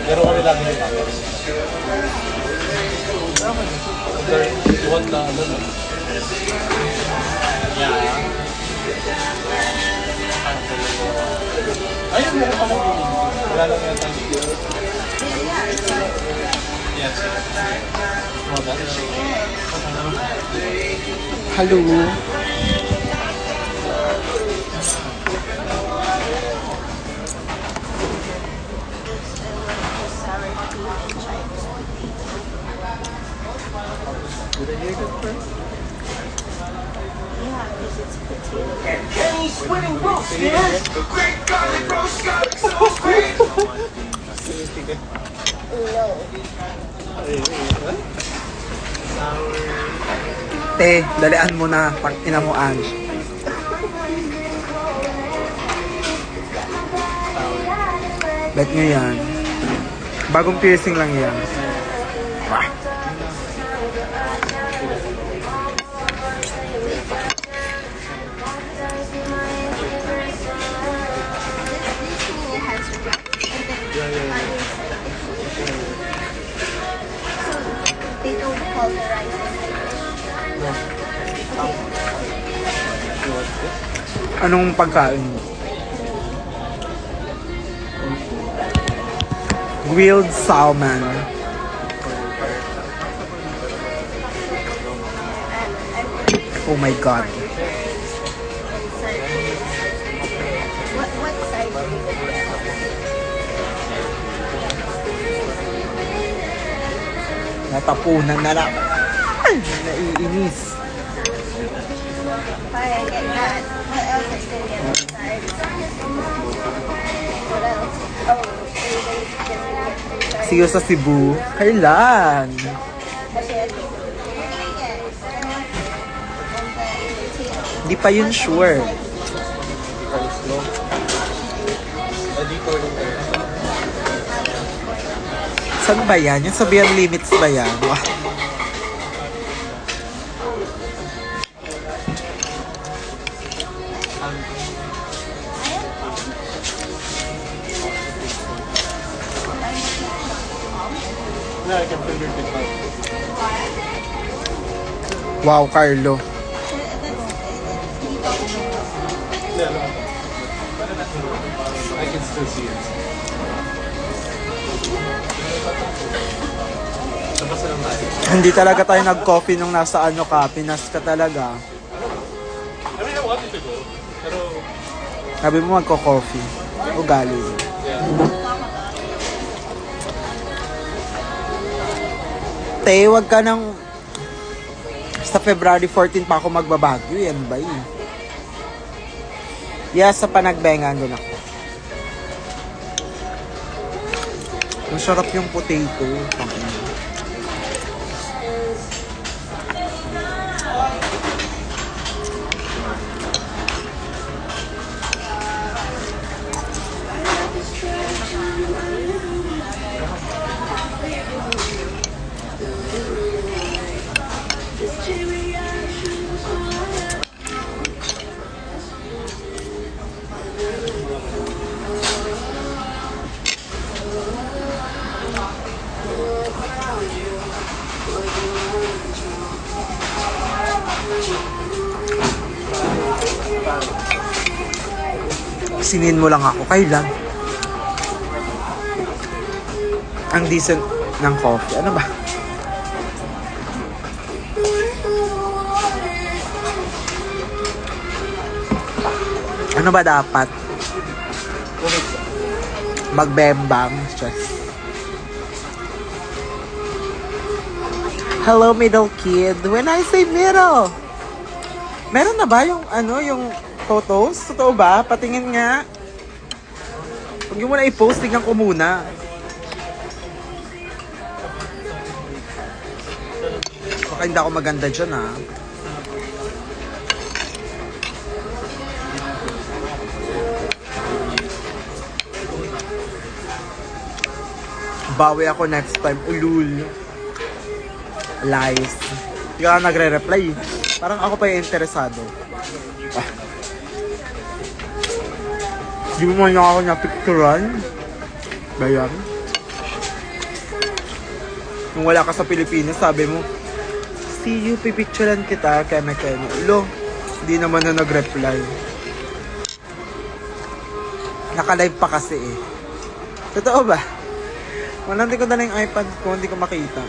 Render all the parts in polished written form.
Pero kami lagi ng tapos. Iwan na ano no? Yeah. Ayun, meron pa lang yun. Wala lang yan tayo. Yes. Hello. Did I hear that first? Kenny's winning roast, yes! The great garlic roast got so sweet! Te, dalian mo na. Pag inamuan. Bet nyo yan. Bagong piercing lang yan. They don't call the rice Anong pagkain mo? Grilled salmon. Oh my god. What size do you get? Natapunan na lang. Ay, naiinis. Fine, get that. What else is there get inside? What else? Oh, you guys get inside. Siyo sa Cebu. Kailan? Kasi I think Hindi pa yun sure. Saan ba yan? Yung sabihan limits ba yan? Wow. Yeah, I can figure it out. Wow, Carlo. Yeah, no. I can still see it. Tapos lang tayo. Hindi talaga tayo nag-coffee nung nasa ano ka. Pinas ka talaga. I mean, I wanted to go. Pero, Sabi mo magko-coffee. Ugali. yeah. Te, wag ka nang... Sa February 14 pa ako magbabagyo. Yan ba eh? Yes, sa Panagbengan din ako. Masarap yung potato. Sinin mo lang ako. Kailan? Ang decent ng coffee. Ano ba? Ano ba dapat? Magbembang. Stress. Hello, middle kid. When I say middle, meron na ba yung ano, yung photos? Totoo ba? Patingin nga. Huwag mo na i-post, tignan ko muna. Baka hindi ako maganda dyan, ha? Bawi ako next time. Ulul. Lies. Hindi ka nagre-reply. Parang ako pa yung interesado. Di mo man ako na-picturean. Ba yan? Nung wala ka sa Pilipinas, sabi mo, see you, pipicturean kita, keme-keme. Lo, hindi naman na nag-reply. Naka-live pa kasi eh. Totoo ba? Mananti ko na lang yung iPad ko, hindi ko makita.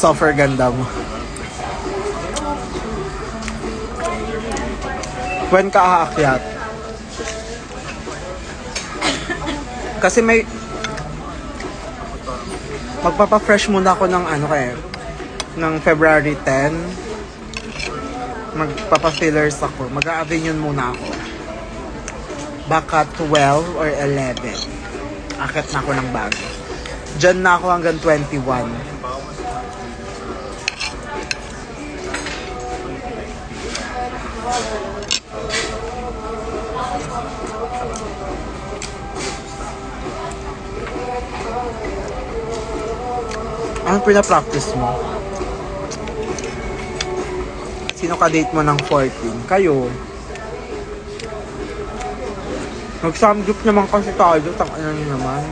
Software ganda mo. When ka aakyat? Kasi may magpapa-fresh muna ako ng ano kaya ng February 10. Magpapa-fillers ako. Mag-a-Avignon muna ako. Baka 12 or 11. Akit na ako ng bago. Diyan na ako hanggang 21. Anong pina-practice mo? Sino ka-date mo ng 14? Kayo. Mag-samgyup naman kasi tayo. Tang-ina niyo naman.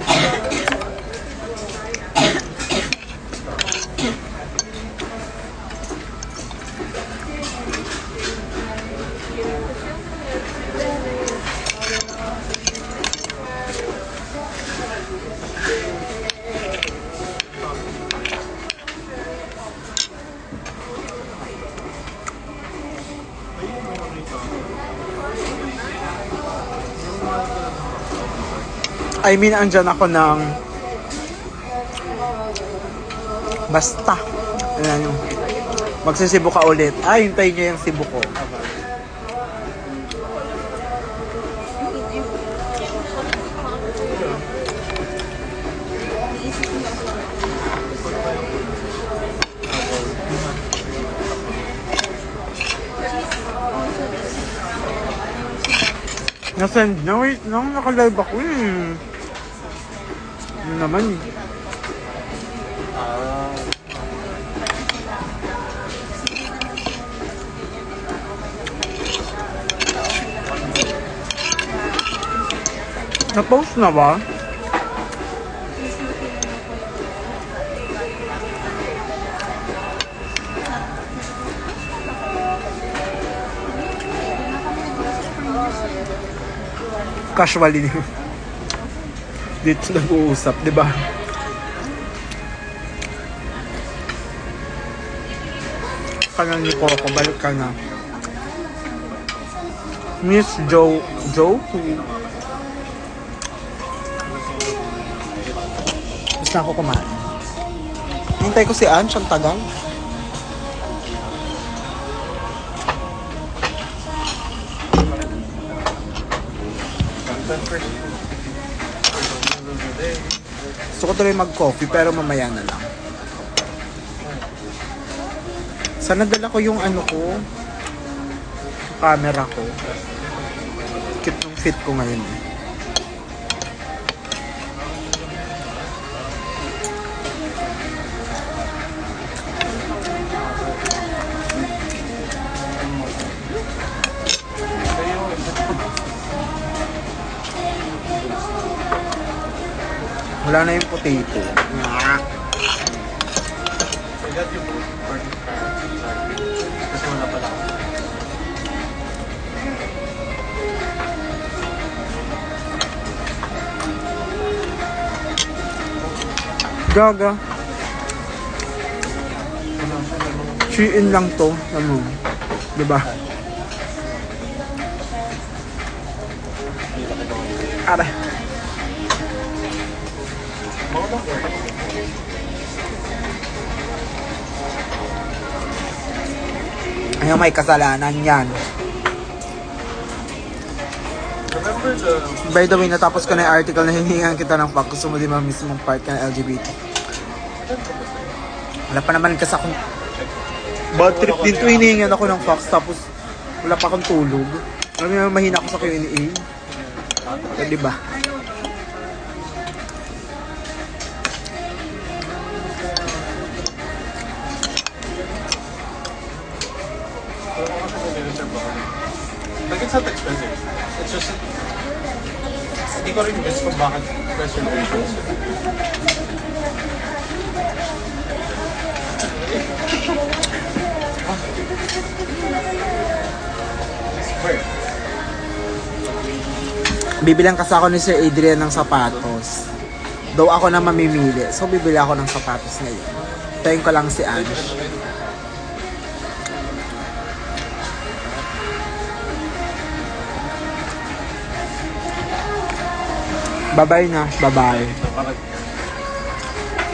I mean, andyan ako ng basta. Ano, magsisibo ka ulit. Ay, hintayin niyo yung sibo ko. Nasend na, wait lang, naka-live ako eh. Ano naman eh. Na-post na ba? Casually dito nag-uusap, di ba? Kanang ni Coco, balik ka na. Miss Joe? Gusto na ako kumain. Hintay ko si Ann, siyang tagal. Gusto ko tuloy mag-coffee pero mamaya na lang. Sana dala ko yung ano ko, camera ko. Cute yung fit ko ngayon eh. Wala na yung potato. Kasi wala pa lang. Gaga. Shein lang to. Ano? Diba? Aray. Ayaw, may kasalanan yan. Remember the... By the way, natapos ko na yung article na hiningan kita ng fact. Gusto mo di ba mismong part ka ng LGBT? Wala pa naman kasi akong bad trip din to, hinihingan ako ng fax tapos wala pa akong tulog. Alam mo, mahina ako sa Q&A. So, diba? Like, it's not expensive. It's just, hindi ko rin gets kung bakit reservations. Where? Bibilang kasi ako ni Sir Adrian ng sapatos. Though ako na mamimili. So, bibili ako ng sapatos ngayon. Tayin ko lang si Ange. Bye-bye na. Bye-bye. Parang